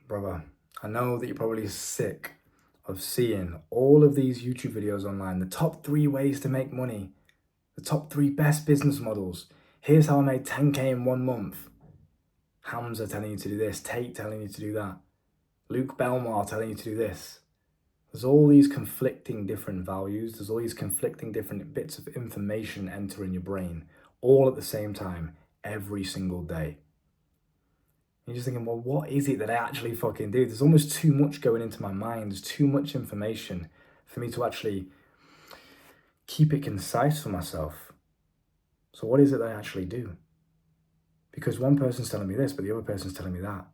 Brother, I know that you're probably sick of seeing all of these YouTube videos online, the top 3 ways to make money, the top 3 best business models. Here's how I made 10K in 1 month. Hamza telling you to do this, Tate telling you to do that, Luke Belmar telling you to do this. There's all these conflicting different values. There's all these conflicting different bits of information entering your brain all at the same time, every single day. You're just thinking, well, what is it that I actually fucking do? There's almost too much going into my mind. There's too much information for me to actually keep it concise for myself. So what is it that I actually do? Because one person's telling me this, but the other person's telling me that.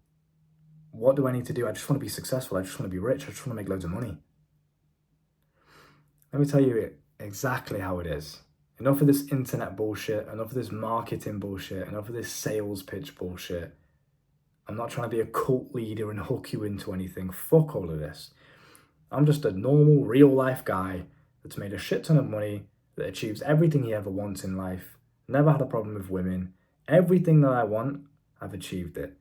What do I need to do? I just want to be successful. I just want to be rich. I just want to make loads of money. Let me tell you exactly how it is. Enough of this internet bullshit, enough of this marketing bullshit, enough of this sales pitch bullshit. I'm not trying to be a cult leader and hook you into anything. Fuck all of this. I'm just a normal, real life guy that's made a shit ton of money, that achieves everything he ever wants in life, never had a problem with women. Everything that I want, I've achieved it.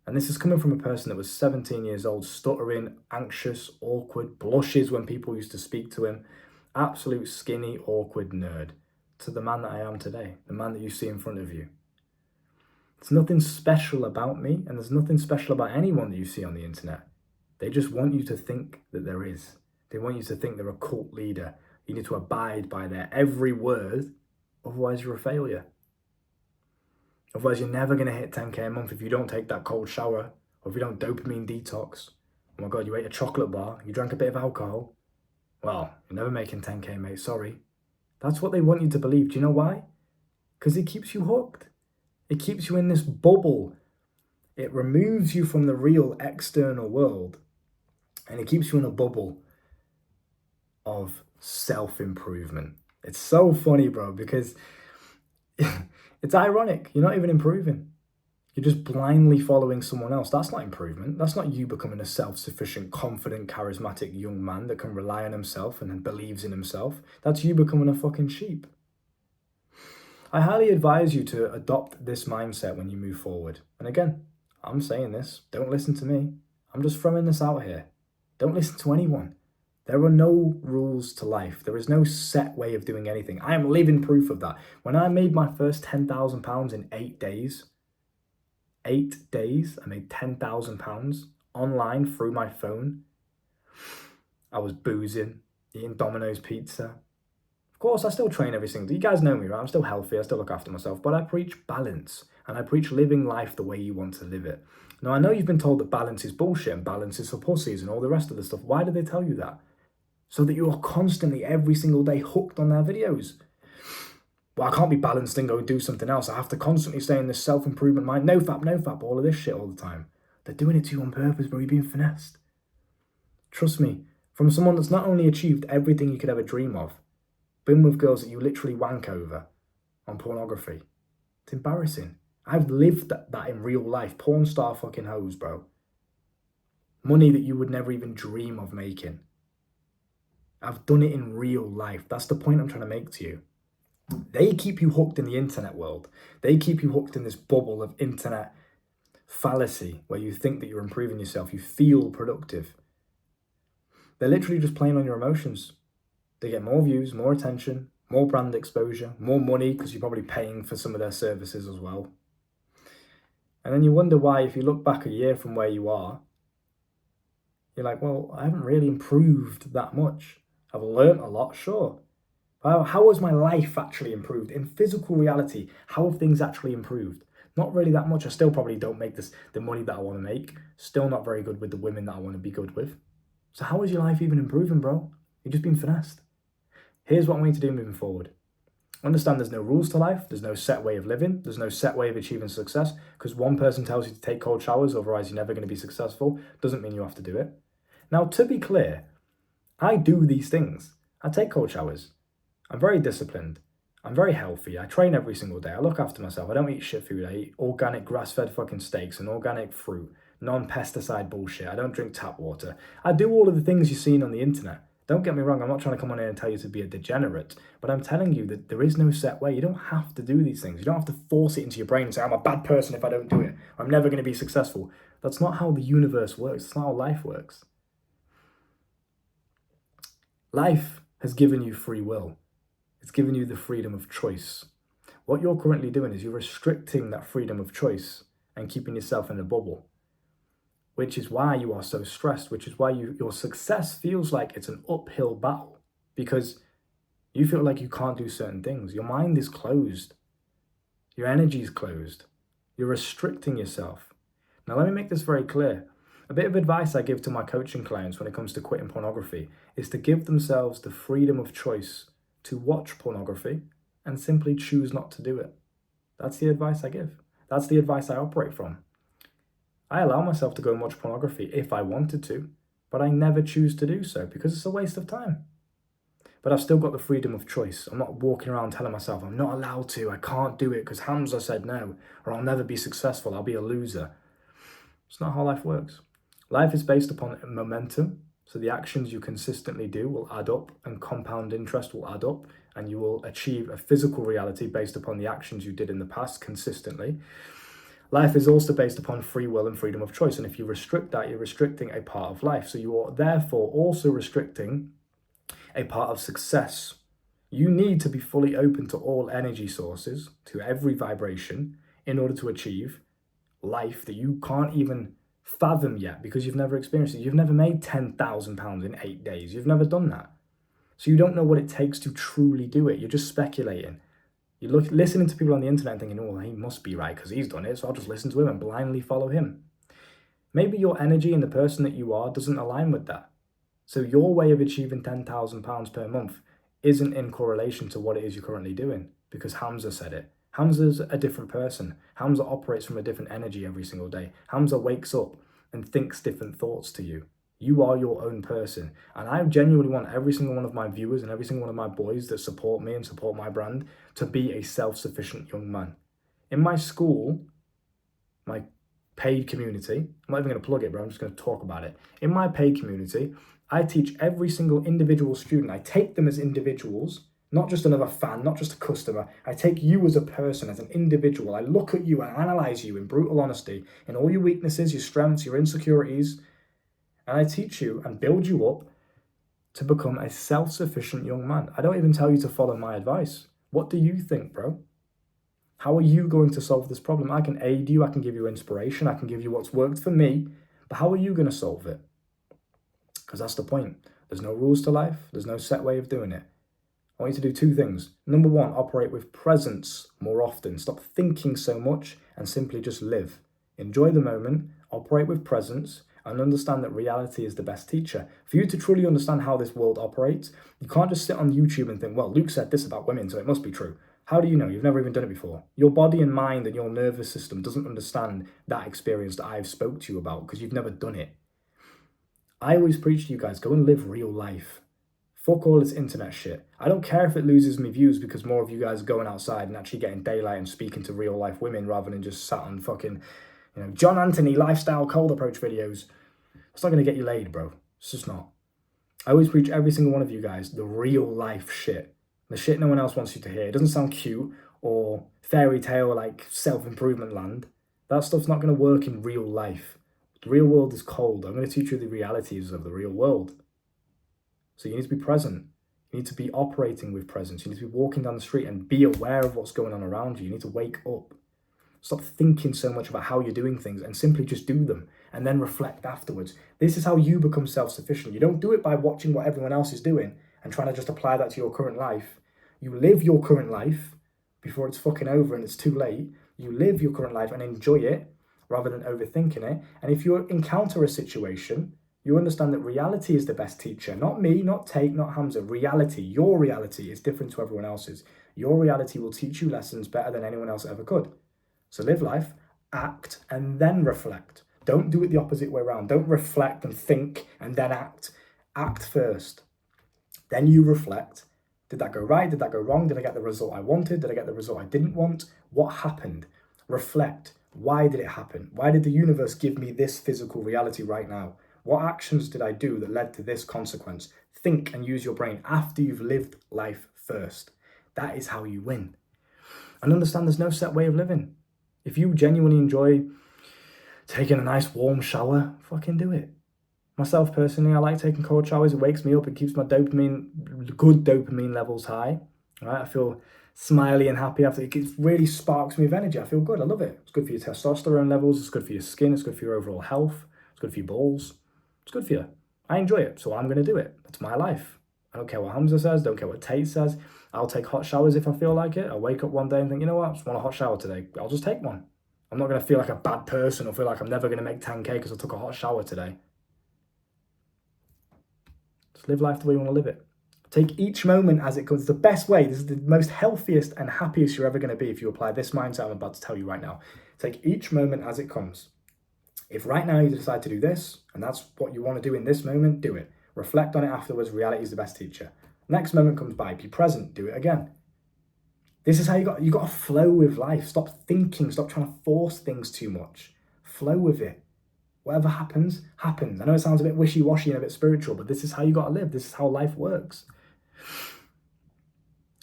And this is coming from a person that was 17 years old, stuttering, anxious, awkward, blushes when people used to speak to him, absolute skinny, awkward nerd, to the man that I am today, the man that you see in front of you. There's nothing special about me, and there's nothing special about anyone that you see on the internet. They just want you to think that there is. They want you to think they're a cult leader. You need to abide by their every word, otherwise you're a failure. Otherwise you're never going to hit 10K a month if you don't take that cold shower, or if you don't dopamine detox. Oh my God, you ate a chocolate bar, you drank a bit of alcohol. Well, you're never making 10K, mate, sorry. That's what they want you to believe. Do you know why? Because it keeps you hooked. It keeps you in this bubble. It removes you from the real external world. And it keeps you in a bubble of self-improvement. It's so funny, bro, because it's ironic. You're not even improving. You're just blindly following someone else. That's not improvement. That's not you becoming a self-sufficient, confident, charismatic young man that can rely on himself and believes in himself. That's you becoming a fucking sheep. I highly advise you to adopt this mindset when you move forward. And again, I'm saying this, don't listen to me. I'm just throwing this out here. Don't listen to anyone. There are no rules to life. There is no set way of doing anything. I am living proof of that. When I made my first £10,000 in 8 days, I made £10,000 online through my phone. I was boozing, eating Domino's pizza. Of course, I still train every single day. You guys know me, right? I'm still healthy. I still look after myself. But I preach balance. And I preach living life the way you want to live it. Now, I know you've been told that balance is bullshit and balance is for pussies and all the rest of the stuff. Why do they tell you that? So that you are constantly, every single day, hooked on their videos. Well, I can't be balanced and go do something else. I have to constantly stay in this self-improvement mind. No fap, all of this shit all the time. They're doing it to you on purpose, bro. You're being finessed. Trust me, from someone that's not only achieved everything you could ever dream of, been with girls that you literally wank over on pornography. It's embarrassing. I've lived that in real life. Porn star fucking hoes, bro. Money that you would never even dream of making. I've done it in real life. That's the point I'm trying to make to you. They keep you hooked in the internet world. They keep you hooked in this bubble of internet fallacy where you think that you're improving yourself. You feel productive. They're literally just playing on your emotions. They get more views, more attention, more brand exposure, more money because you're probably paying for some of their services as well. And then you wonder why, if you look back a year from where you are, you're like, well, I haven't really improved that much. I've learned a lot, sure. How has my life actually improved? In physical reality, how have things actually improved? Not really that much. I still probably don't make the money that I want to make. Still not very good with the women that I want to be good with. So how is your life even improving, bro? You've just been finessed. Here's what I want you to do moving forward. Understand there's no rules to life. There's no set way of living. There's no set way of achieving success. Because one person tells you to take cold showers, otherwise you're never going to be successful, doesn't mean you have to do it. Now, to be clear, I do these things. I take cold showers. I'm very disciplined. I'm very healthy. I train every single day. I look after myself. I don't eat shit food. I eat organic grass-fed fucking steaks and organic fruit, non-pesticide bullshit. I don't drink tap water. I do all of the things you've seen on the internet. Don't get me wrong, I'm not trying to come on here and tell you to be a degenerate, but I'm telling you that there is no set way. You don't have to do these things. You don't have to force it into your brain and say, I'm a bad person if I don't do it, or I'm never going to be successful. That's not how the universe works. It's not how life works. Life has given you free will. It's given you the freedom of choice. What you're currently doing is you're restricting that freedom of choice and keeping yourself in a bubble, which is why you are so stressed, which is why your success feels like it's an uphill battle, because you feel like you can't do certain things. Your mind is closed. Your energy is closed. You're restricting yourself. Now, let me make this very clear. A bit of advice I give to my coaching clients when it comes to quitting pornography is to give themselves the freedom of choice to watch pornography and simply choose not to do it. That's the advice I give. That's the advice I operate from. I allow myself to go and watch pornography if I wanted to, but I never choose to do so because it's a waste of time. But I've still got the freedom of choice. I'm not walking around telling myself I'm not allowed to, I can't do it because Hamza said no, or I'll never be successful, I'll be a loser. It's not how life works. Life is based upon momentum, so the actions you consistently do will add up and compound interest will add up, and you will achieve a physical reality based upon the actions you did in the past consistently. Life is also based upon free will and freedom of choice, and if you restrict that, you're restricting a part of life. So you are therefore also restricting a part of success. You need to be fully open to all energy sources, to every vibration, in order to achieve life that you can't even fathom yet because you've never experienced it. You've never made £10,000 in 8 days. You've never done that. So you don't know what it takes to truly do it. You're just speculating. You're listening to people on the internet and thinking, oh, he must be right because he's done it, so I'll just listen to him and blindly follow him. Maybe your energy and the person that you are doesn't align with that. So your way of achieving £10,000 per month isn't in correlation to what it is you're currently doing because Hamza said it. Hamza's a different person. Hamza operates from a different energy every single day. Hamza wakes up and thinks different thoughts to you. You are your own person. And I genuinely want every single one of my viewers and every single one of my boys that support me and support my brand to be a self-sufficient young man. In my school, my paid community, I'm not even going to plug it, but I'm just going to talk about it. In my paid community, I teach every single individual student. I take them as individuals, not just another fan, not just a customer. I take you as a person, as an individual. I look at you and analyze you in brutal honesty, in all your weaknesses, your strengths, your insecurities, and I teach you and build you up to become a self-sufficient young man. I don't even tell you to follow my advice. What do you think, bro? How are you going to solve this problem? I can aid you, I can give you inspiration, I can give you what's worked for me, but how are you going to solve it? Because that's the point. There's no rules to life. There's no set way of doing it. I want you to do two things. Number one, operate with presence more often. Stop thinking so much and simply just live. Enjoy the moment, operate with presence, and understand that reality is the best teacher. For you to truly understand how this world operates, you can't just sit on YouTube and think, well, Luke said this about women, so it must be true. How do you know? You've never even done it before. Your body and mind and your nervous system doesn't understand that experience that I've spoke to you about because you've never done it. I always preach to you guys, go and live real life. Fuck all this internet shit. I don't care if it loses me views because more of you guys are going outside and actually getting daylight and speaking to real life women rather than just sat on fucking, John Anthony lifestyle cold approach videos. It's not going to get you laid, bro. It's just not. I always preach every single one of you guys the real life shit. The shit no one else wants you to hear. It doesn't sound cute or fairy tale like self-improvement land. That stuff's not going to work in real life. The real world is cold. I'm going to teach you the realities of the real world. So you need to be present. You need to be operating with presence. You need to be walking down the street and be aware of what's going on around you. You need to wake up. Stop thinking so much about how you're doing things and simply just do them and then reflect afterwards. This is how you become self-sufficient. You don't do it by watching what everyone else is doing and trying to just apply that to your current life. You live your current life before it's fucking over and it's too late. You live your current life and enjoy it rather than overthinking it. And if you encounter a situation, you understand that reality is the best teacher. Not me, not Tate, not Hamza. Reality, your reality is different to everyone else's. Your reality will teach you lessons better than anyone else ever could. So live life, act, and then reflect. Don't do it the opposite way around. Don't reflect and think and then act. Act first. Then you reflect. Did that go right? Did that go wrong? Did I get the result I wanted? Did I get the result I didn't want? What happened? Reflect. Why did it happen? Why did the universe give me this physical reality right now? What actions did I do that led to this consequence? Think and use your brain after you've lived life first. That is how you win. And understand there's no set way of living. If you genuinely enjoy taking a nice warm shower, fucking do it. Myself personally, I like taking cold showers. It wakes me up. It keeps my good dopamine levels high. Right? I feel smiley and happy after. It really sparks me with energy. I feel good. I love it. It's good for your testosterone levels. It's good for your skin. It's good for your overall health. It's good for your balls. It's good for you. I enjoy it, so I'm going to do it. It's my life. I don't care what Hamza says. Don't care what Tate says. I'll take hot showers if I feel like it. I'll wake up one day and think, you know what? I just want a hot shower today. I'll just take one. I'm not going to feel like a bad person or feel like I'm never going to make 10K because I took a hot shower today. Just live life the way you want to live it. Take each moment as it comes. It's the best way. This is the most healthiest and happiest you're ever going to be if you apply this mindset I'm about to tell you right now. Take each moment as it comes. If right now you decide to do this, and that's what you want to do in this moment, do it. Reflect on it afterwards. Reality is the best teacher. Next moment comes by. Be present. Do it again. This is how you got to flow with life. Stop thinking. Stop trying to force things too much. Flow with it. Whatever happens, happens. I know it sounds a bit wishy-washy and a bit spiritual, but this is how you got to live. This is how life works.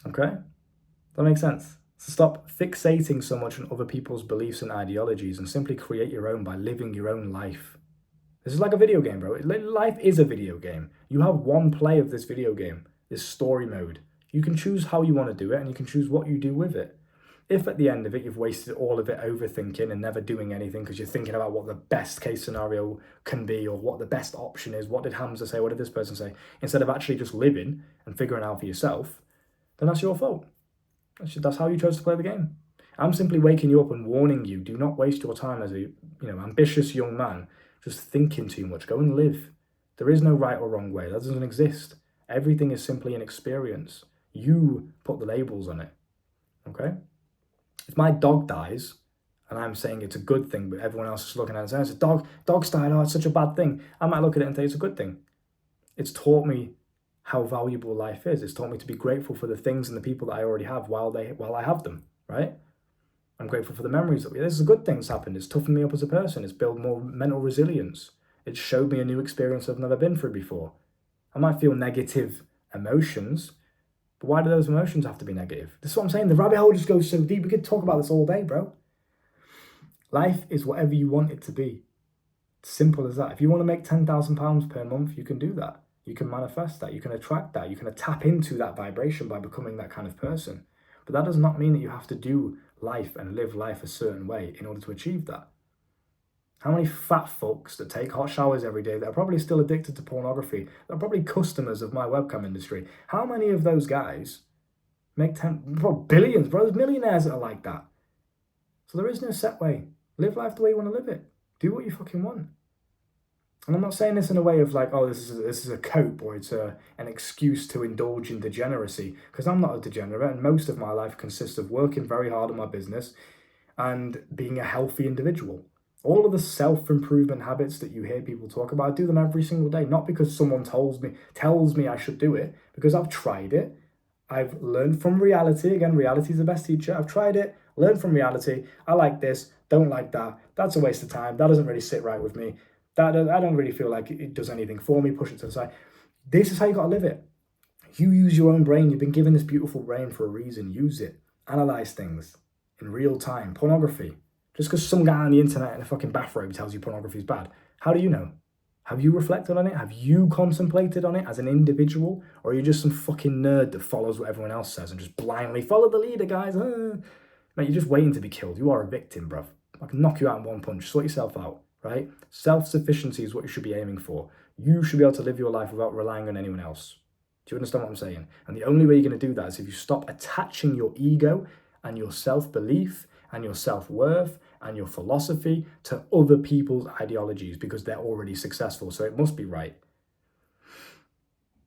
Okay? Does that make sense? So stop fixating so much on other people's beliefs and ideologies and simply create your own by living your own life. This is like a video game, bro. Life is a video game. You have one play of this video game, this story mode. You can choose how you want to do it and you can choose what you do with it. If at the end of it, you've wasted all of it overthinking and never doing anything because you're thinking about what the best case scenario can be or what the best option is, what did Hamza say, what did this person say, instead of actually just living and figuring out for yourself, then that's your fault. That's how you chose to play the game. I'm simply waking you up and warning you, do not waste your time as a ambitious young man just thinking too much. Go and live. There is no right or wrong way. That doesn't exist. Everything is simply an experience. You put the labels on it. Okay? If my dog dies, and I'm saying it's a good thing, but everyone else is looking at it and saying, it's a dog's died, oh, it's such a bad thing. I might look at it and think it's a good thing. It's taught me how valuable life is. It's taught me to be grateful for the things and the people that I already have while I have them, right? I'm grateful for the memories that this is a good thing that's happened. It's toughened me up as a person. It's built more mental resilience. It showed me a new experience I've never been through before. I might feel negative emotions, but why do those emotions have to be negative? This is what I'm saying. The rabbit hole just goes so deep. We could talk about this all day, bro. Life is whatever you want it to be. It's simple as that. If you want to make £10,000 per month, you can do that. You can manifest that. You can attract that. You can tap into that vibration by becoming that kind of person. But that does not mean that you have to do life and live life a certain way in order to achieve that. How many fat fucks that take hot showers every day that are probably still addicted to pornography, that are probably customers of my webcam industry, how many of those guys make billions, bro? There's millionaires that are like that. So there is no set way. Live life the way you want to live it. Do what you fucking want. And I'm not saying this in a way of like, oh, this is a cope or it's an excuse to indulge in degeneracy, because I'm not a degenerate, and most of my life consists of working very hard on my business and being a healthy individual. All of the self-improvement habits that you hear people talk about, I do them every single day, not because someone tells me I should do it, because I've tried it. I've learned from reality. Again, reality is the best teacher. I've tried it, learned from reality. I like this, don't like that. That's a waste of time. That doesn't really sit right with me. I don't really feel like it does anything for me. Push it to the side. This is how you got to live it. You use your own brain. You've been given this beautiful brain for a reason. Use it. Analyze things in real time. Pornography. Just because some guy on the internet in a fucking bathrobe tells you pornography is bad, how do you know? Have you reflected on it? Have you contemplated on it as an individual? Or are you just some fucking nerd that follows what everyone else says and just blindly follow the leader, guys? Mate, you're just waiting to be killed. You are a victim, bruv. I can knock you out in one punch. Sort yourself out, right? Self-sufficiency is what you should be aiming for. You should be able to live your life without relying on anyone else. Do you understand what I'm saying? And the only way you're going to do that is if you stop attaching your ego and your self-belief and your self-worth and your philosophy to other people's ideologies because they're already successful, so it must be right.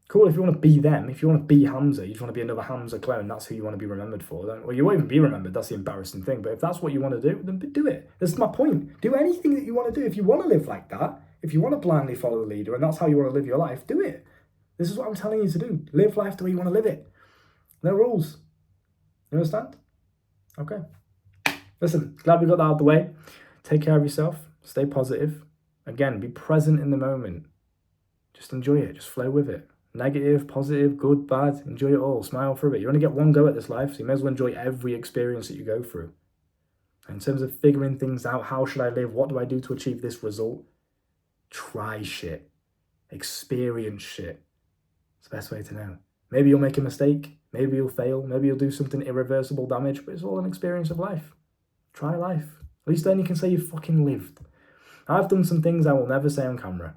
Cool, if you want to be them, if you want to be Hamza, you just want to be another Hamza clone, that's who you want to be remembered for. Well, you won't even be remembered, that's the embarrassing thing. But if that's what you want to do, then do it. This is my point. Do anything that you want to do. If you want to live like that, if you want to blindly follow the leader and that's how you want to live your life, do it. This is what I'm telling you to do. Live life the way you want to live it. No rules. You understand? Okay. Listen, glad we got that out of the way. Take care of yourself. Stay positive. Again, be present in the moment. Just enjoy it. Just flow with it. Negative, positive, good, bad. Enjoy it all. Smile through it. You only get one go at this life, so you may as well enjoy every experience that you go through. In terms of figuring things out, how should I live? What do I do to achieve this result? Try shit. Experience shit. It's the best way to know. Maybe you'll make a mistake. Maybe you'll fail. Maybe you'll do something irreversible damage, but it's all an experience of life. Try life. At least then you can say you fucking lived. I've done some things I will never say on camera.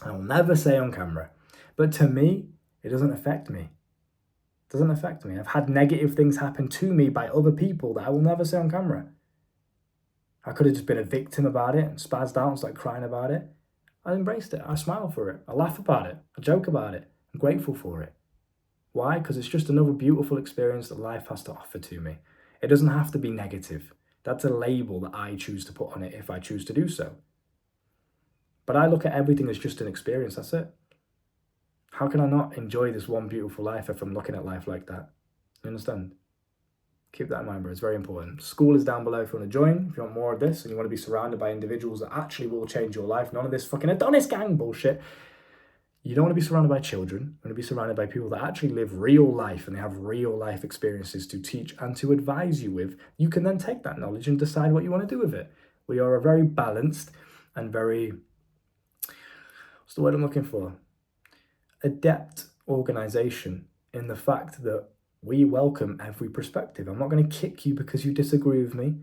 I will never say on camera. But to me, it doesn't affect me. It doesn't affect me. I've had negative things happen to me by other people that I will never say on camera. I could have just been a victim about it and spazzed out and started crying about it. I embraced it. I smile for it. I laugh about it. I joke about it. I'm grateful for it. Why? Because it's just another beautiful experience that life has to offer to me. It doesn't have to be negative. That's a label that I choose to put on it if I choose to do so. But I look at everything as just an experience, that's it. How can I not enjoy this one beautiful life if I'm looking at life like that? You understand? Keep that in mind, bro. It's very important. School is down below if you want to join. If you want more of this and you want to be surrounded by individuals that actually will change your life, none of this fucking Adonis gang bullshit. You don't want to be surrounded by children. You want to be surrounded by people that actually live real life and they have real life experiences to teach and to advise you with. You can then take that knowledge and decide what you want to do with it. We are a very balanced and very, what's the word I'm looking for? Adept organization in the fact that we welcome every perspective. I'm not going to kick you because you disagree with me.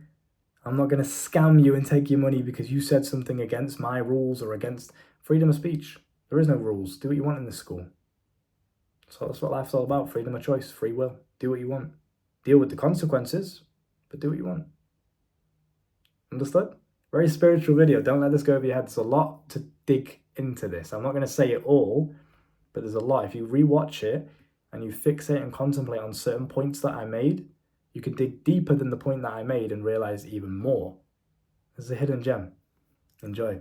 I'm not going to scam you and take your money because you said something against my rules or against freedom of speech. There is no rules. Do what you want in this school. So that's what life's all about. Freedom of choice, free will. Do what you want. Deal with the consequences, but do what you want. Understood? Very spiritual video. Don't let this go over your head. There's a lot to dig into this. I'm not going to say it all, but there's a lot. If you rewatch it and you fixate and contemplate on certain points that I made, you can dig deeper than the point that I made and realize even more. There's a hidden gem. Enjoy.